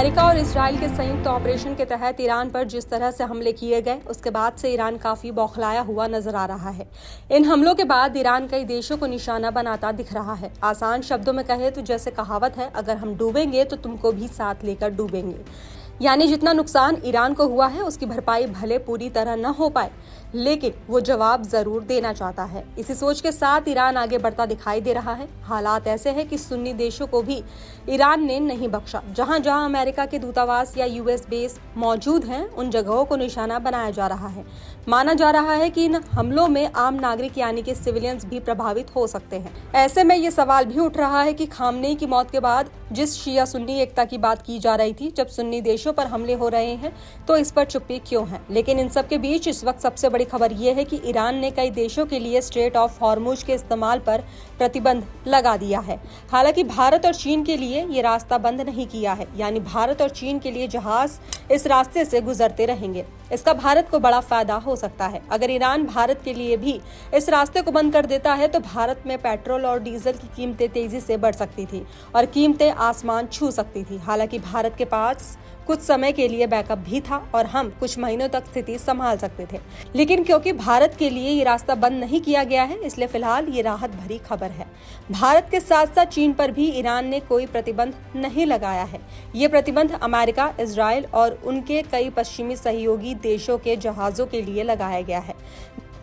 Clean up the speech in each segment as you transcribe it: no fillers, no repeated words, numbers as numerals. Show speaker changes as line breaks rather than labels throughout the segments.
America और Israel के संयुक्त ऑपरेशन के तहत ईरान पर जिस तरह से हमले किए गए, उसके बाद से ईरान काफी बौखलाया हुआ नजर आ रहा है। इन हमलों के बाद ईरान कई देशों को निशाना बनाता दिख रहा है। आसान शब्दों में कहे तो जैसे कहावत है, अगर हम डूबेंगे तो तुमको भी साथ लेकर डूबेंगे। यानी जितना नुकसान ईरान को हुआ है उसकी भरपाई भले पूरी तरह न हो पाए, लेकिन वो जवाब जरूर देना चाहता है। इसी सोच के साथ ईरान आगे बढ़ता दिखाई दे रहा है। हालात ऐसे हैं कि सुन्नी देशों को भी ईरान ने नहीं बख्शा। जहां जहां अमेरिका के दूतावास या यूएस बेस मौजूद हैं, उन जगहों को निशाना बनाया जा रहा है। माना जा रहा है कि इन हमलों में आम नागरिक यानी कि सिविलियंस भी प्रभावित हो सकते हैं। ऐसे में ये सवाल भी उठ रहा है कि खामनेई की मौत के बाद जिस शिया सुन्नी एकता की बात की जा रही थी, जब सुन्नी देशों पर हमले हो रहे हैं तो इस पर चुप्पी क्यों है। लेकिन इन सब के बीच इस वक्त सबसे बड़ी खबर यह है कि ईरान ने कई देशों के लिए स्ट्रेट ऑफ हॉर्मुज के इस्तेमाल पर प्रतिबंध लगा दिया है। हालांकि भारत और चीन के लिए ये रास्ता बंद नहीं किया है, यानी भारत और चीन के लिए जहाज इस रास्ते से गुजरते रहेंगे। इसका भारत को बड़ा फायदा हो सकता है। अगर ईरान भारत के लिए भी इस रास्ते को बंद कर देता है तो भारत में पेट्रोल और डीजल की कीमतें तेजी से बढ़ सकती थी और कीमतें आसमान छू सकती थी। हालांकि भारत के पास कुछ समय के लिए बैकअप भी था और हम कुछ महीनों तक स्थिति संभाल सकते थे। लेकिन क्योंकि भारत के लिए ये रास्ता बंद नहीं किया गया है, इसलिए फिलहाल ये राहत भरी खबर है। भारत के साथ साथ चीन पर भी ईरान ने कोई प्रतिबंध नहीं लगाया है। ये प्रतिबंध अमेरिका, इजराइल और उनके कई पश्चिमी सहयोगी देशों के जहाजों के लिए लगाया गया है।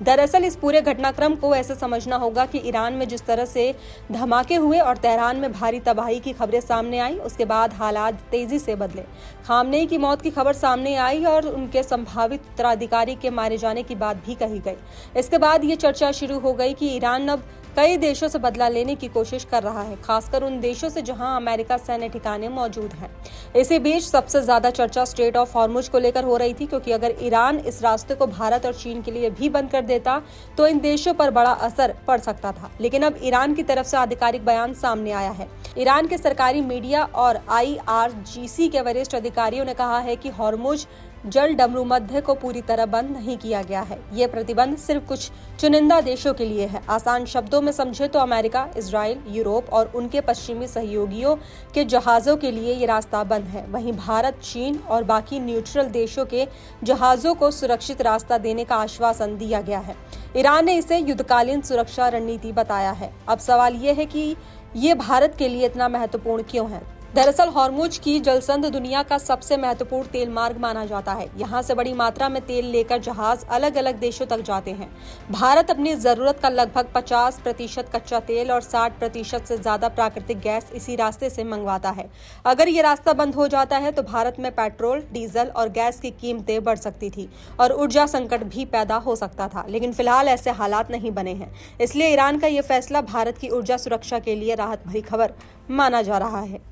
दरअसल इस पूरे घटनाक्रम को ऐसे समझना होगा कि ईरान में जिस तरह से धमाके हुए और तेहरान में भारी तबाही की खबरें सामने आई, उसके बाद हालात तेजी से बदले। खामनेई की मौत की खबर सामने आई और उनके संभावित उत्तराधिकारी के मारे जाने की बात भी कही गई। इसके बाद ये चर्चा शुरू हो गई कि ईरान अब कई देशों से बदला लेने की कोशिश कर रहा है, खासकर उन देशों से जहां अमेरिका सैन्य ठिकाने मौजूद हैं। इसी बीच सबसे ज्यादा चर्चा स्ट्रेट ऑफ हॉर्मुज को लेकर हो रही थी, क्योंकि अगर ईरान इस रास्ते को भारत और चीन के लिए भी बंद कर देता तो इन देशों पर बड़ा असर पड़ सकता था। लेकिन अब ईरान की तरफ से आधिकारिक बयान सामने आया है। ईरान के सरकारी मीडिया और IRGC के वरिष्ठ अधिकारियों ने कहा है कि हॉर्मुज जल डमरू मध्य को पूरी तरह बंद नहीं किया गया है। ये प्रतिबंध सिर्फ कुछ चुनिंदा देशों के लिए है। आसान शब्दों में समझे तो अमेरिका, इजराइल, यूरोप और उनके पश्चिमी सहयोगियों के जहाजों के लिए ये रास्ता बंद है। वहीं भारत, चीन और बाकी न्यूट्रल देशों के जहाजों को सुरक्षित रास्ता देने का आश्वासन दिया गया है। ईरान ने इसे युद्धकालीन सुरक्षा रणनीति बताया है। अब सवाल ये है कि ये भारत के लिए इतना महत्वपूर्ण क्यों है। दरअसल हॉर्मुज की जलसंध दुनिया का सबसे महत्वपूर्ण तेल मार्ग माना जाता है। यहाँ से बड़ी मात्रा में तेल लेकर जहाज अलग अलग देशों तक जाते हैं। भारत अपनी जरूरत का लगभग 50% कच्चा तेल और 60% से ज्यादा प्राकृतिक गैस इसी रास्ते से मंगवाता है। अगर ये रास्ता बंद हो जाता है तो भारत में पेट्रोल, डीजल और गैस की कीमतें बढ़ सकती थी और ऊर्जा संकट भी पैदा हो सकता था। लेकिन फिलहाल ऐसे हालात नहीं बने हैं, इसलिए ईरान का ये फैसला भारत की ऊर्जा सुरक्षा के लिए राहत भरी खबर माना जा रहा है।